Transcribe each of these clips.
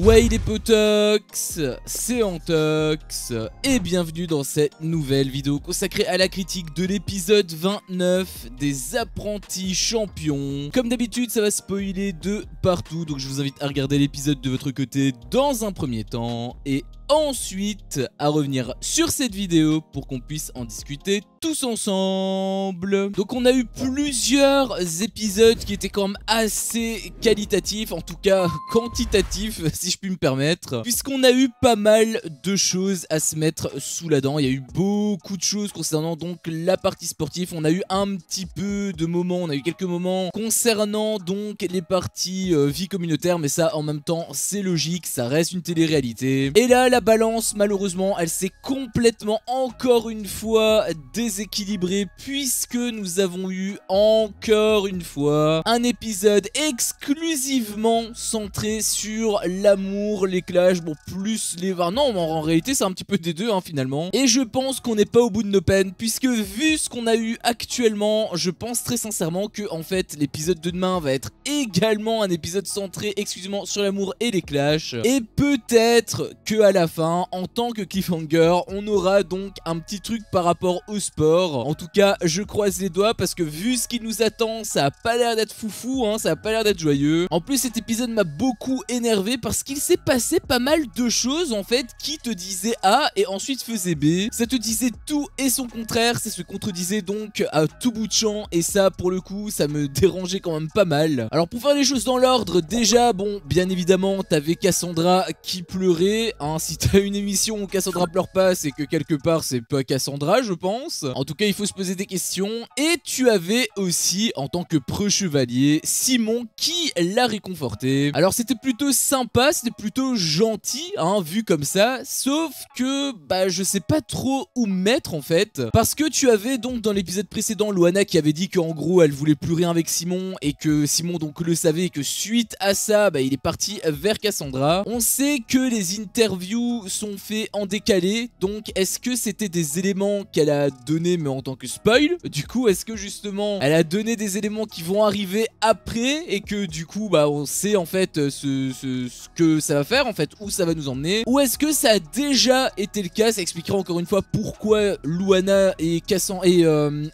Ouais les potox, c'est Antox et bienvenue dans cette nouvelle vidéo consacrée à la critique de l'épisode 29 des apprentis champions. Comme d'habitude ça va spoiler de partout, donc je vous invite à regarder l'épisode de votre côté dans un premier temps et ensuite à revenir sur cette vidéo pour qu'on puisse en discuter tous ensemble. Donc on a eu plusieurs épisodes qui étaient quand même assez qualitatifs, en tout cas quantitatifs si je puis me permettre, puisqu'on a eu pas mal de choses à se mettre sous la dent. Il y a eu beaucoup de choses concernant donc la partie sportive. On a eu un petit peu de moments, on a eu quelques moments concernant donc les parties vie communautaire, mais ça en même temps c'est logique, ça reste une télé-réalité. Et là la balance malheureusement elle s'est complètement encore une fois déséquilibrée, puisque nous avons eu encore une fois un épisode exclusivement centré sur l'amour, les clashs, bon plus les var. Non, en réalité c'est un petit peu des deux finalement. Et je pense qu'on n'est pas au bout de nos peines, puisque vu ce qu'on a eu actuellement, je pense très sincèrement que en fait l'épisode de demain va être également un épisode centré exclusivement sur l'amour et les clashs. Et peut-être que à la fin, en tant que cliffhanger, on aura donc un petit truc par rapport au sport. En tout cas, je croise les doigts parce que vu ce qui nous attend, ça a pas l'air d'être foufou, ça a pas l'air d'être joyeux. En plus, cet épisode m'a beaucoup énervé parce qu'il s'est passé pas mal de choses en fait qui te disaient A et ensuite faisaient B. Ça te disait tout et son contraire, ça se contredisait donc à tout bout de champ et ça pour le coup, ça me dérangeait quand même pas mal. Alors pour faire les choses dans l'ordre, déjà bon, bien évidemment, t'avais Cassandra qui pleurait, si t'as une émission où Cassandra pleure pas, c'est que quelque part c'est pas Cassandra je pense. En tout cas il faut se poser des questions. Et tu avais aussi en tant que preux-chevalier Simon qui l'a réconforté. Alors c'était plutôt sympa, c'était plutôt gentil vu comme ça, sauf que je sais pas trop où mettre en fait, parce que tu avais donc dans l'épisode précédent Luana qui avait dit qu'en gros elle voulait plus rien avec Simon et que Simon donc le savait et que suite à ça il est parti vers Cassandra. On sait que les interviews sont faits en décalé, donc est-ce que c'était des éléments qu'elle a donné mais en tant que spoil? Du coup est-ce que justement elle a donné des éléments qui vont arriver après et que du coup on sait en fait ce que ça va faire en fait, où ça va nous emmener, ou est-ce que ça a déjà été le cas? Ça expliquera encore une fois pourquoi Luana et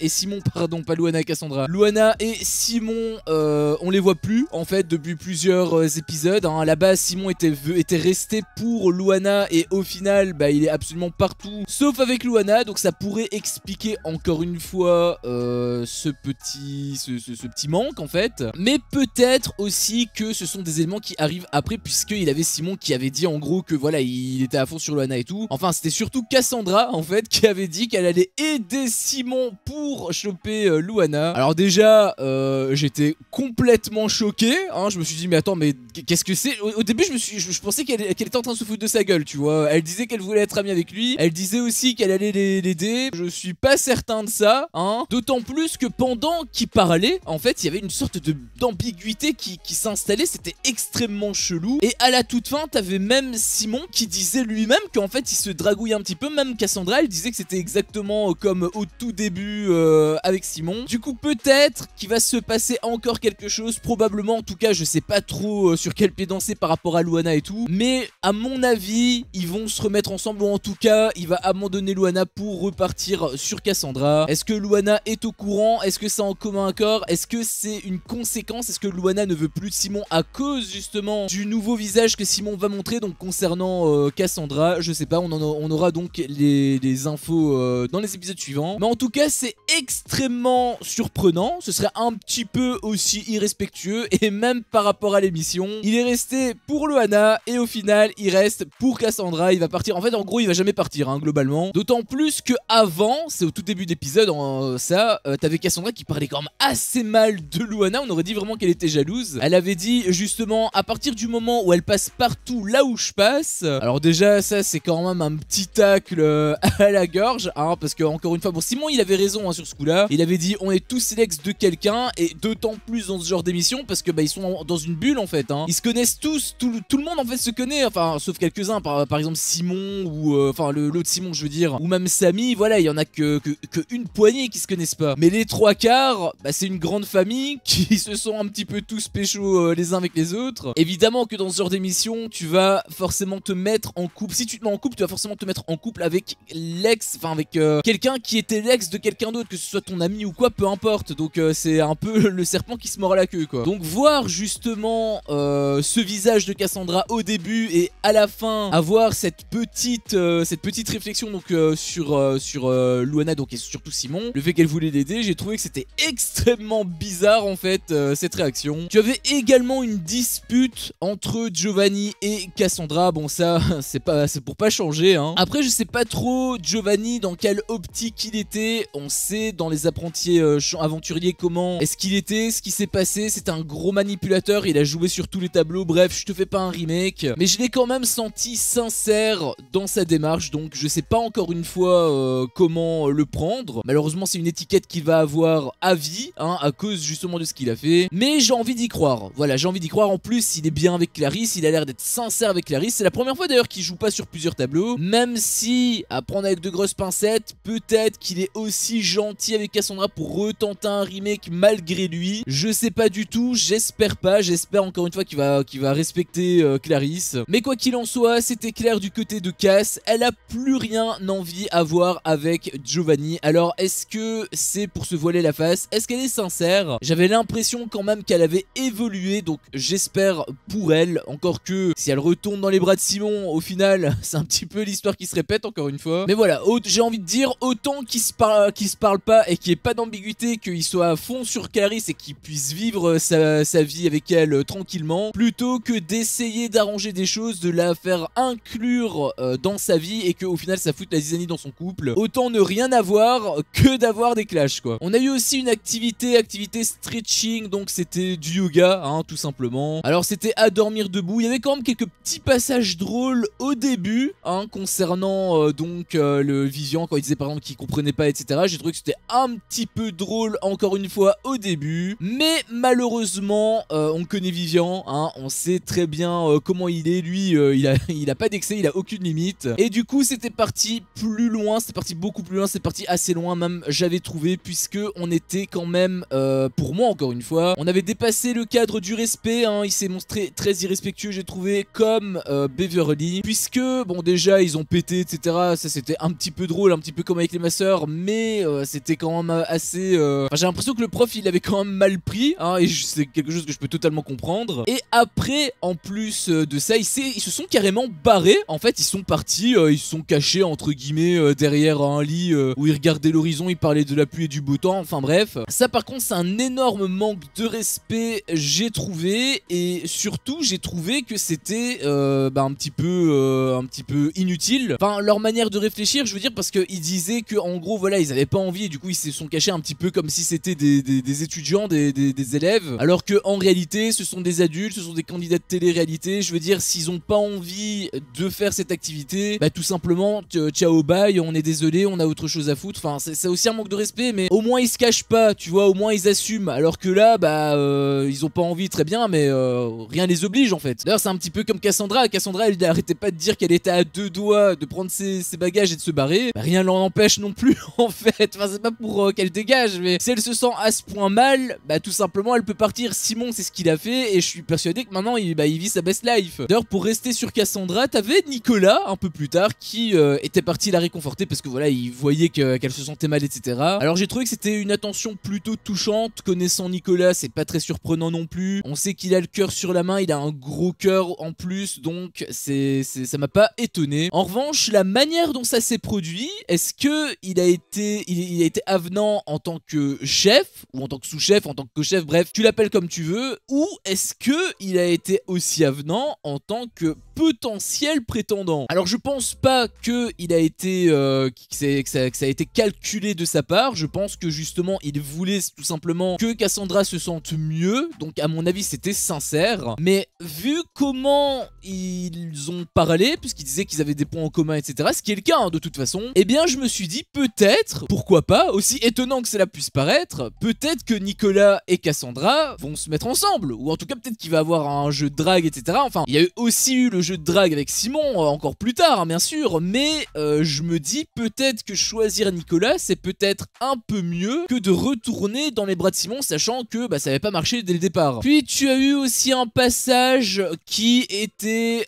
Simon, pardon, pas Luana et Cassandra, Luana et Simon on les voit plus en fait depuis plusieurs épisodes. À la base Simon était resté pour Luana et au final il est absolument partout sauf avec Luana, donc ça pourrait expliquer encore une fois ce petit manque en fait. Mais peut-être aussi que ce sont des éléments qui arrivent après, puisqu'il avait Simon qui avait dit en gros que voilà il était à fond sur Luana et tout. Enfin c'était surtout Cassandra en fait qui avait dit qu'elle allait aider Simon pour choper Luana. Alors déjà j'étais complètement choqué, je me suis dit mais attends, mais qu'est-ce que c'est? Au début je pensais qu'elle était en train de se foutre de sa gueule, tu vois. Elle disait qu'elle voulait être amie avec lui, elle disait aussi qu'elle allait l'aider. Je suis pas certain de ça, d'autant plus que pendant qu'il parlait en fait il y avait une sorte d'ambiguïté qui s'installait, c'était extrêmement chelou. Et à la toute fin t'avais même Simon qui disait lui-même qu'en fait il se dragouillait un petit peu. Même Cassandra elle disait que c'était exactement comme au tout début avec Simon. Du coup peut-être qu'il va se passer encore quelque chose, probablement, en tout cas je sais pas trop sur quel pied danser par rapport à Luana et tout, mais à mon avis ils vont se remettre ensemble, ou en tout cas il va abandonner Luana pour repartir sur Cassandra. Est-ce que Luana est au courant? Est-ce que c'est en commun accord? Est-ce que c'est une conséquence? Est-ce que Luana ne veut plus de Simon à cause justement du nouveau visage que Simon va montrer donc concernant Cassandra? Je sais pas, on aura donc les infos dans les épisodes suivants. Mais en tout cas c'est extrêmement surprenant, ce serait un petit peu aussi irrespectueux, et même par rapport à l'émission il est resté pour Luana et au final il reste pour Cassandra. Il va partir, en fait en gros il va jamais partir globalement, d'autant plus que avant, c'est au tout début de l'épisode t'avais Cassandra qui parlait quand même assez mal de Luana. On aurait dit vraiment qu'elle était jalouse. Elle avait dit justement à partir du moment où elle passe partout là où je passe. Alors déjà ça c'est quand même un petit tacle à la gorge, parce que encore une fois bon, Simon il avait raison sur ce coup là, il avait dit on est tous l'ex de quelqu'un, et d'autant plus dans ce genre d'émission parce que ils sont dans une bulle en fait, ils se connaissent tous, tout le monde en fait se connaît, enfin sauf quelques-uns par exemple Simon ou enfin l'autre Simon je veux dire, ou même Samy, voilà, il y en a que une poignée qui se connaissent pas. Mais les trois quarts, bah, c'est une grande famille qui se sont un petit peu tous pécho les uns avec les autres. Évidemment que dans ce genre d'émission, tu vas forcément te mettre en couple. Si tu te mets en couple, tu vas forcément te mettre en couple avec l'ex, enfin avec quelqu'un qui était l'ex de quelqu'un d'autre, que ce soit ton ami ou quoi, peu importe. Donc c'est un peu le serpent qui se mord la queue quoi. Donc voir justement ce visage de Cassandra au début et à la fin avoir cette petite réflexion donc sur Luana donc et surtout Simon, le fait qu'elle voulait l'aider, j'ai trouvé que c'était extrêmement bizarre en fait cette réaction. Tu avais également une dispute entre Giovanni et Cassandra. Bon ça c'est pour pas changer hein. Après je sais pas trop Giovanni dans quelle optique il était. On sait dans les apprentis aventuriers comment est-ce qu'il était, ce qui s'est passé. C'est un gros manipulateur, il a joué sur tous les tableaux. Bref, je te fais pas un remake, mais je l'ai quand même senti sincère dans sa démarche. Donc je sais pas encore une fois comment le prendre. Malheureusement c'est une étiquette qu'il va avoir à vie hein, à cause justement de ce qu'il a fait. Mais j'ai envie d'y croire. Voilà, j'ai envie d'y croire. En plus il est bien avec Clarisse, il a l'air d'être sincère avec Clarisse. C'est la première fois d'ailleurs qu'il joue pas sur plusieurs tableaux. Même si, à prendre avec de grosses pincettes, peut-être qu'il est aussi gentil avec Cassandra pour retenter un remake malgré lui. Je sais pas du tout, j'espère pas. J'espère encore une fois qu'il va respecter Clarisse. Mais quoi qu'il en soit, c'était clair du côté de Cass. Elle a plus rien envie à voir avec Giovanni. Alors est-ce que c'est pour se voiler la face? Est-ce qu'elle est sincère? J'avais l'impression quand même qu'elle avait évolué, donc j'espère pour elle. Encore que si elle retourne dans les bras de Simon, au final c'est un petit peu l'histoire qui se répète encore une fois. Mais voilà, j'ai envie de dire autant qu'ils se parlent pas et qu'il n'y ait pas d'ambiguïté, qu'il soit à fond sur Clarisse et qu'il puisse vivre sa vie avec elle tranquillement, plutôt que d'essayer d'arranger des choses, de la faire inclure dans sa vie et qu'au final ça foute la zizanie dans son couple. Autant ne rien avoir que d'avoir des clashs quoi. On a eu aussi une activité stretching, donc c'était du yoga hein, tout simplement. Alors c'était à dormir debout. Il y avait quand même quelques petits passages drôles au début hein, concernant donc le Vivian quand il disait par exemple qu'il comprenait pas etc. J'ai trouvé que c'était un petit peu drôle encore une fois au début, mais malheureusement on connaît Vivian hein, on sait très bien comment il est lui. Il a pas d'excès, il a aucune limite et du coup c'était parti plus loin, c'était parti beaucoup plus loin, c'est parti assez loin même j'avais trouvé, puisque on était quand même pour moi encore une fois on avait dépassé le cadre du respect hein. Il s'est montré très irrespectueux j'ai trouvé comme Beverly, puisque bon déjà ils ont pété etc. Ça c'était un petit peu drôle, un petit peu comme avec les masseurs, mais c'était quand même assez j'ai l'impression que le prof il avait quand même mal pris hein, et c'est quelque chose que je peux totalement comprendre. Et après en plus de ça ils se sont carrément barrés en fait. Ils sont partis, ils se sont cachés entre guillemets derrière un lit où ils regardaient l'horizon, ils parlaient de la pluie et du beau temps, enfin bref. Ça par contre c'est un énorme manque de respect j'ai trouvé, et surtout j'ai trouvé que c'était un petit peu inutile. Enfin leur manière de réfléchir je veux dire, parce qu'ils disaient que en gros voilà ils avaient pas envie et du coup ils se sont cachés un petit peu comme si c'était des étudiants, des élèves, alors que en réalité ce sont des adultes, ce sont des candidats de télé-réalité. Je veux dire s'ils ont pas envie de faire cette activité, bah tout simplement ciao bye, on est désolé, on a autre chose à foutre. Enfin c'est aussi un manque de respect, mais au moins ils se cachent pas, tu vois, au moins ils assument, alors que là bah ils ont pas envie, très bien, mais rien les oblige en fait. D'ailleurs c'est un petit peu comme Cassandra elle n'arrêtait pas de dire qu'elle était à deux doigts de prendre ses bagages et de se barrer, bah, rien l'en empêche non plus en fait. Enfin c'est pas pour qu'elle dégage, mais si elle se sent à ce point mal, bah tout simplement elle peut partir. Simon c'est ce qu'il a fait et je suis persuadé que maintenant il vit sa best life. D'ailleurs pour rester sur Cassandra, t'avais Nicolas un peu plus tard qui était parti la réconforter parce que voilà il voyait qu'elle se sentait mal etc. Alors j'ai trouvé que c'était une attention plutôt touchante. Connaissant Nicolas c'est pas très surprenant non plus, on sait qu'il a le cœur sur la main, il a un gros cœur en plus, donc ça m'a pas étonné. En revanche la manière dont ça s'est produit, est-ce que il a été avenant en tant que chef ou en tant que sous-chef, en tant que co-chef, bref tu l'appelles comme tu veux, ou est-ce que il a été aussi avenant en tant que potentiel prétendant? Alors je pense pas que il a été que ça a été calculé de sa part. Je pense que justement il voulait tout simplement que Cassandra se sente mieux, donc à mon avis c'était sincère. Mais vu comment ils ont parlé, puisqu'ils disaient qu'ils avaient des points en commun etc, ce qui est le cas hein, de toute façon, eh bien je me suis dit peut-être, pourquoi pas, aussi étonnant que cela puisse paraître, peut-être que Nicolas et Cassandra vont se mettre ensemble, ou en tout cas peut-être qu'il va avoir un jeu de drague etc. Enfin il y a aussi eu le jeu de drague avec Simon encore plus tard, hein, bien sûr, mais je me dis peut-être que choisir Nicolas, c'est peut-être un peu mieux que de retourner dans les bras de Simon, sachant que bah, ça n'avait pas marché dès le départ. Puis tu as eu aussi un passage qui était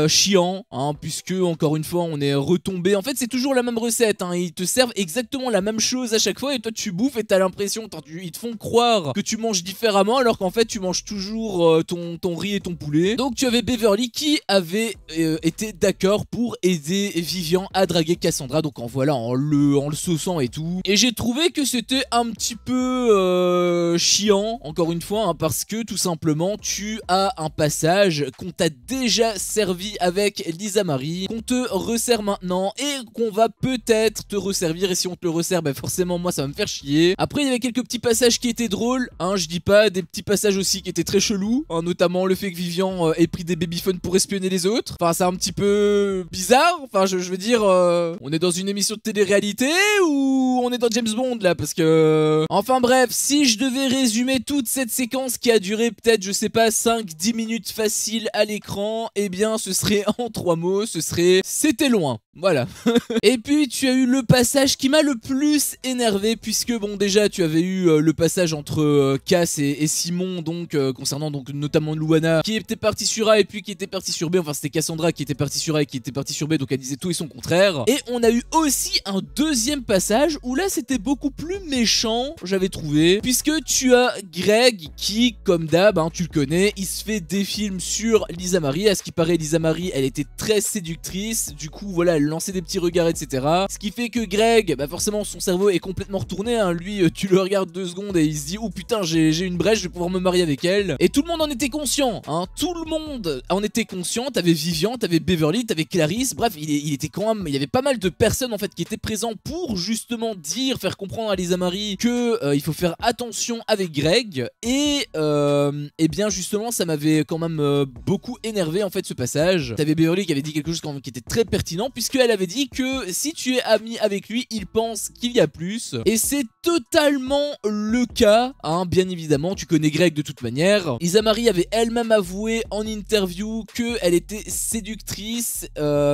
chiant, hein, puisque encore une fois on est retombé. En fait c'est toujours la même recette, hein, ils te servent exactement la même chose à chaque fois et toi tu bouffes et t'as l'impression, ils te font croire que tu manges différemment alors qu'en fait tu manges toujours ton riz et ton poulet. Donc tu avais Beverly qui avait été d'accord pour aider Vivian à draguer Cassandra, donc en voilà, en le sauçant et tout. Et j'ai trouvé que c'était un petit peu chiant, encore une fois, hein, parce que tout simplement tu as un passage qu'on t'a déjà servi avec Lisa Marie, qu'on te resserre maintenant et qu'on va peut-être te resservir, et si on te le resserre, bah forcément moi ça va me faire chier. Après il y avait quelques petits passages qui étaient drôles, hein, je dis pas, des petits passages aussi qui étaient très chelous, hein, notamment le fait que Vivian ait pris des babyphones pour espionner les autres. Enfin c'est un petit peu bizarre, enfin je veux dire, on est dans une émission de télé-réalité ou on est dans James Bond là, parce que... Enfin bref, si je devais résumer toute cette séquence qui a duré peut-être, je sais pas, 5-10 minutes facile à l'écran, eh bien ce serait en 3 mots, ce serait c'était loin. Voilà. Et puis tu as eu le passage qui m'a le plus énervé, puisque bon déjà tu avais eu le passage entre Cass et Simon, donc concernant donc notamment Luana qui était partie sur A et puis qui était partie sur B. Enfin c'était Cassandra qui était partie sur A et qui était partie sur B, donc elle disait tout et son contraire. Et on a eu aussi un deuxième passage où là c'était beaucoup plus méchant, j'avais trouvé, puisque tu as Greg qui, comme d'hab, hein, tu le connais, il se fait des films sur Lisa Marie. À ce qui paraît, Lisa Marie elle était très séductrice, du coup voilà, elle lançait des petits regards etc. Ce qui fait que Greg, bah forcément son cerveau est complètement retourné, hein. Lui tu le regardes 2 secondes et il se dit oh putain j'ai une brèche, je vais pouvoir me marier avec elle. Et tout le monde en était conscient, hein. Tout le monde en était conscient. T'avais Vivian, t'avais Beverly, t'avais Clarisse, bref il était quand même, il y avait pas mal de personnes en fait qui étaient présents pour justement faire comprendre à Lisa Marie que il faut faire attention avec Greg. Et bien justement ça m'avait quand même beaucoup énervé en fait ce passage. T'avais Beverly qui avait dit quelque chose qui était très pertinent, puisqu'elle avait dit que si tu es ami avec lui, il pense qu'il y a plus. Et c'est totalement le cas, hein, bien évidemment, tu connais Greg de toute manière. Lisa Marie avait elle-même avoué en interview qu'elle était séductrice,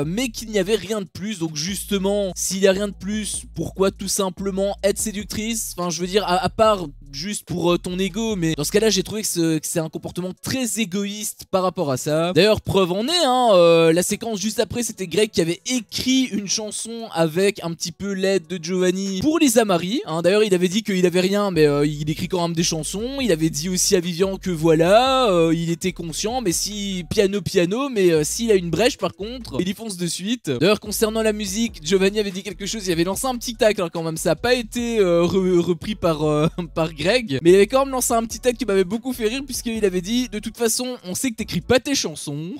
mais qu'il n'y avait rien de plus. Donc justement, s'il n'y a rien de plus, pourquoi tout simplement être séductrice? Enfin je veux dire, à part juste pour ton ego, mais dans ce cas-là j'ai trouvé que c'est un comportement très égoïste par rapport à ça. D'ailleurs preuve en est, hein, la séquence juste après c'était Greg qui avait écrit une chanson avec un petit peu l'aide de Giovanni pour Lisa Marie, hein. D'ailleurs il avait dit qu'il avait rien, mais il écrit quand même des chansons. Il avait dit aussi à Vivian que voilà, il était conscient, mais si piano mais s'il a une brèche par contre il y fonce de suite. D'ailleurs concernant la musique, Giovanni avait dit quelque chose, il avait lancé un petit tacle, hein, quand même, ça n'a pas été repris par Greg, mais il avait quand même lancé un petit tacle qui m'avait beaucoup fait rire, puisqu'il avait dit de toute façon on sait que t'écris pas tes chansons.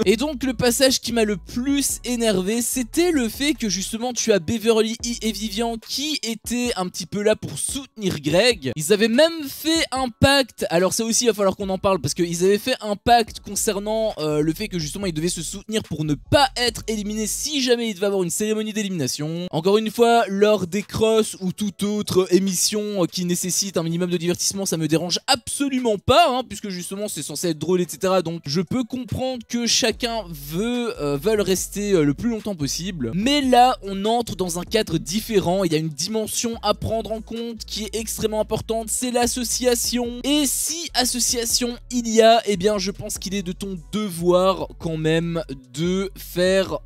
Et donc le passage qui m'a le plus énervé, c'était le fait que justement tu as Beverly et Vivian qui étaient un petit peu là pour soutenir Greg. Ils avaient même fait un pacte, alors ça aussi il va falloir qu'on en parle, parce qu'ils avaient fait un pacte concernant le fait que justement ils devaient se soutenir pour ne pas être éliminés si jamais il devait avoir une cérémonie d'élimination. Encore une fois, lors des crosses ou toute autre émission qui nécessite un minimum de divertissement, ça me dérange absolument pas, hein, puisque justement c'est censé être drôle etc. Donc je peux comprendre que chacun veulent rester le plus longtemps possible. Mais là on entre dans un cadre différent, il y a une dimension à prendre en compte qui est extrêmement importante, c'est l'association. Et si association il y a, eh bien je pense qu'il est de ton devoir quand même de faire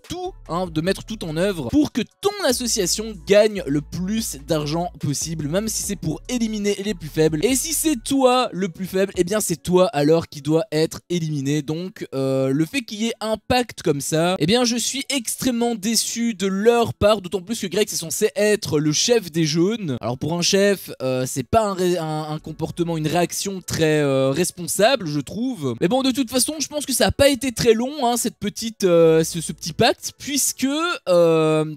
tout, hein, de mettre tout en œuvre pour que ton association gagne le plus d'argent possible, même si c'est pour éliminer les plus faibles. Et si c'est toi le plus faible, eh bien c'est toi alors qui doit être éliminé. Donc le fait qu'il y ait un pacte comme ça, eh bien je suis extrêmement déçu de leur part, d'autant plus que Greg c'est censé être le chef des jaunes. Alors pour un chef c'est pas un comportement, une réaction très responsable je trouve. Mais bon de toute façon je pense que ça a pas été très long, hein, cette petite ce petit pacte, puisque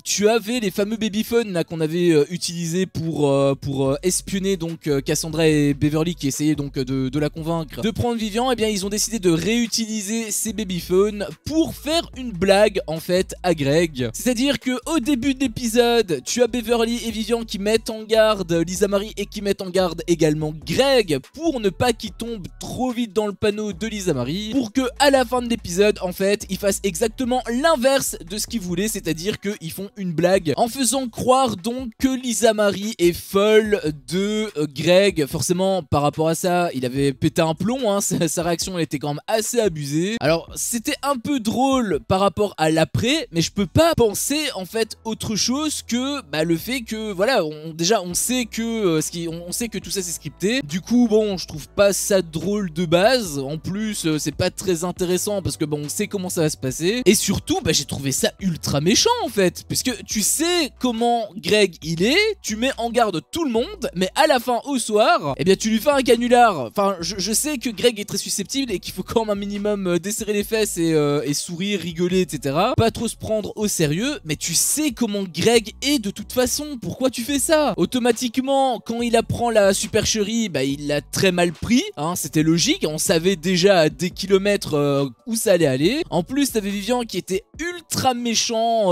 tu avais les fameux babyphones là qu'on avait utilisés pour espionner donc Cassandra et Beverly qui essayaient donc de la convaincre de prendre Vivian, et bien ils ont décidé de réutiliser ces babyphones pour faire une blague en fait à Greg. C'est-à-dire que au début de l'épisode, tu as Beverly et Vivian qui mettent en garde Lisa Marie et qui mettent en garde également Greg pour ne pas qu'il tombe trop vite dans le panneau de Lisa Marie, pour que à la fin de l'épisode en fait ils fassent exactement l'inverse de ce qu'ils voulaient, c'est-à-dire qu'ils font une blague en faisant croire donc que Lisa Marie est folle de Greg. Forcément par rapport à ça il avait pété un plomb, hein. Sa réaction elle était quand même assez abusée. Alors c'était un peu drôle par rapport à l'après, mais je peux pas penser en fait autre chose que le fait que voilà, on sait que on sait que tout ça c'est scripté. Du coup bon, je trouve pas ça drôle de base. En plus c'est pas très intéressant parce que bon, on sait comment ça va se passer. Et surtout j'ai trouvé ça ultra méchant en fait, puisque tu sais comment Greg il est, tu mets en garde tout le monde, mais à la fin au soir, eh bien tu lui fais un canular. Enfin je sais que Greg est très susceptible et qu'il faut quand même un minimum desserrer les fesses et sourire, rigoler, etc. Pas trop se prendre au sérieux, mais tu sais comment Greg est de toute façon. Pourquoi tu fais ça? Automatiquement, quand il apprend la supercherie, il l'a très mal pris, hein, c'était logique, on savait déjà à des kilomètres où ça allait aller. En plus, t'avais Vivian qui était ultra méchant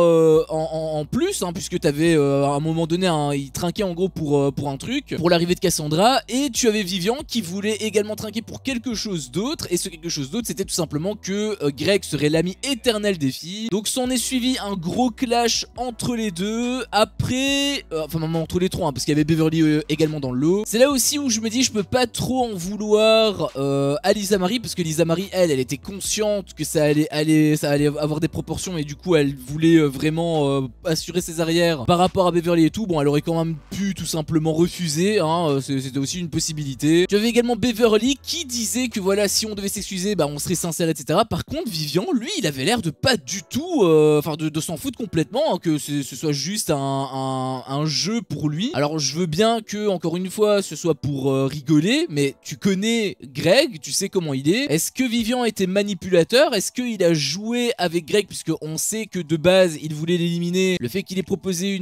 en plus, hein, puisque t'avais à un moment donné, il trinquait en gros pour un truc, pour l'arrivée de Cassandra, et tu avais Vivian qui voulait également trinquer pour quelque chose d'autre, et ce quelque chose d'autre c'était tout simplement que Greg serait l'ami éternel des filles. Donc s'en est suivi un gros clash entre les deux. Après, enfin entre les trois, hein, parce qu'il y avait Beverly également dans le lot. C'est là aussi où je me dis je peux pas trop en vouloir à Lisa Marie, parce que Lisa Marie elle était consciente que ça allait avoir des proportions, et du coup elle voulait vraiment assurer ses arrières par rapport à Beverly et tout. Bon, elle aurait quand même pu tout simplement refuser, hein, c'était aussi une possibilité. Tu avais également Beverly qui disait que voilà, si on devait s'excuser on serait sincère, etc. Par contre Vivian lui il avait l'air de pas du tout enfin de s'en foutre complètement, hein, que ce soit juste un jeu pour lui. Alors je veux bien que encore une fois ce soit pour rigoler, mais tu connais Greg, tu sais comment il est. Est-ce que Vivian était manipulateur? Est-ce qu'il a joué avec Greg, puisque on sait que de base il voulait l'éliminer? Le fait qu'il ait proposé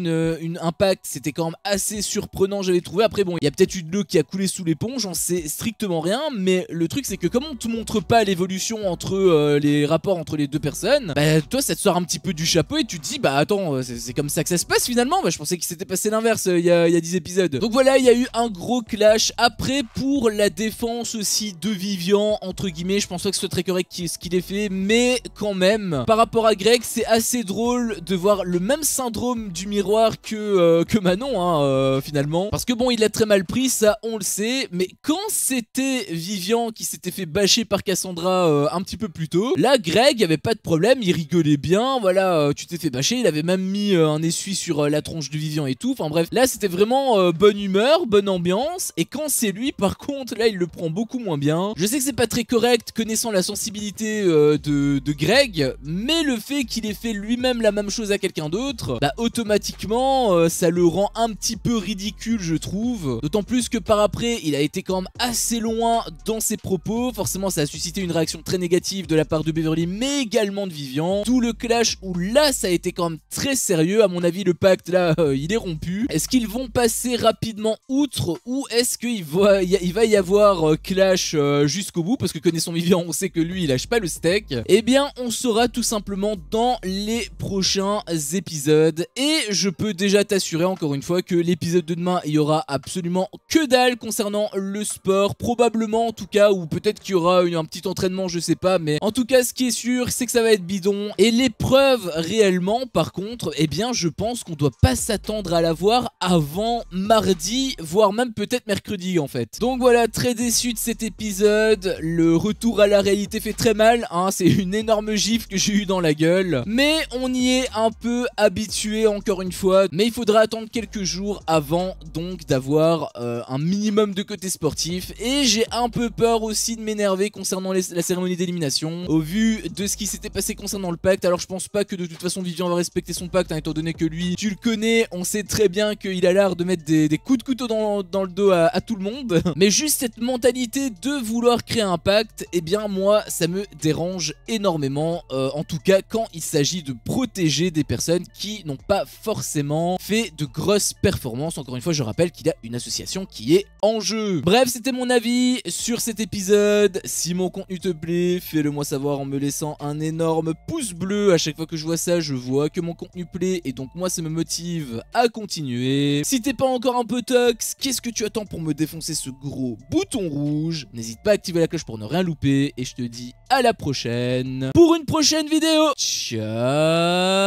un pacte, c'était quand même assez surprenant, j'avais trouvé. Après bon, il y a peut-être eu de l'eau qui a coulé sous les ponts, j'en sais strictement rien, mais le truc c'est que comme on te montre pas l'évolution entre les rapports entre les deux personnes, toi ça te sort un petit peu du chapeau et tu te dis attends, c'est comme ça que ça se passe finalement. Je pensais qu'il s'était passé l'inverse il y a 10 épisodes. Donc voilà, il y a eu un gros clash. Après pour la défense aussi de Vivian entre guillemets, je pense pas que ce soit très correct ce qu'il ait fait, mais quand même par rapport à Greg c'est assez drôle de voir le même syndrome du miroir que Manon, hein, finalement, parce que bon il l'a très mal pris, ça on le sait, mais quand c'était Vivian qui s'était fait bâcher par Cassandra un petit peu plus tôt, là Greg avait pas de problème, il rigolait bien, voilà, tu t'es fait bâcher, il avait même mis un essuie sur la tronche de Vivian et tout, enfin bref, là c'était vraiment bonne humeur, bonne ambiance. Et quand c'est lui par contre, là il le prend beaucoup moins bien. Je sais que c'est pas très correct connaissant la sensibilité de Greg, mais le fait qu'il ait fait lui-même la même chose à quelqu'un d'autre, automatiquement ça le rend un petit peu ridicule, je trouve. D'autant plus que par après il a été quand même assez loin dans ses propos. Forcément ça a suscité une réaction très négative de la part de Beverly, mais également de Vivian. Tout le clash où là ça a été quand même très sérieux. À mon avis le pacte là il est rompu. Est-ce qu'ils vont passer rapidement outre, ou est-ce qu'il va y avoir clash jusqu'au bout? Parce que connaissant Vivian on sait que lui il lâche pas le steak. Eh bien on saura tout simplement dans les prochains épisodes. Et je peux déjà t'assurer encore une fois que l'épisode de demain il y aura absolument que dalle concernant le sport, probablement en tout cas, ou peut-être qu'il y aura un petit entraînement, je sais pas, mais en tout cas ce qui est sûr c'est que ça va être bidon. Et l'épreuve réellement par contre, eh bien je pense qu'on doit pas s'attendre à la voir avant mardi, voire même peut-être mercredi en fait. Donc voilà, très déçu de cet épisode, le retour à la réalité fait très mal, hein, c'est une énorme gifle que j'ai eu dans la gueule, mais on y est un peu habitué encore une fois. Mais il faudra attendre quelques jours avant donc d'avoir un minimum de côté sportif, et j'ai un peu peur aussi de m'énerver concernant la cérémonie d'élimination au vu de ce qui s'était passé concernant le pacte. Alors je pense pas que de toute façon Vivian va respecter son pacte, hein, étant donné que lui, tu le connais, on sait très bien qu'il a l'air de mettre des coups de couteau dans le dos à tout le monde. Mais juste cette mentalité de vouloir créer un pacte, eh bien moi ça me dérange énormément, en tout cas quand il s'agit de protéger des personnes qui n'ont pas forcément fait de grosses performances. Encore une fois je rappelle qu'il a une association qui est en jeu. Bref, c'était mon avis sur cet épisode. Si mon contenu te plaît, fais-le moi savoir en me laissant un énorme pouce bleu. À chaque fois que je vois ça, je vois que mon contenu plaît et donc moi ça me motive à continuer. Si t'es pas encore un peu tox, qu'est-ce que tu attends pour me défoncer ce gros bouton rouge? N'hésite pas à activer la cloche pour ne rien louper et je te dis à la prochaine pour une prochaine vidéo. Ciao.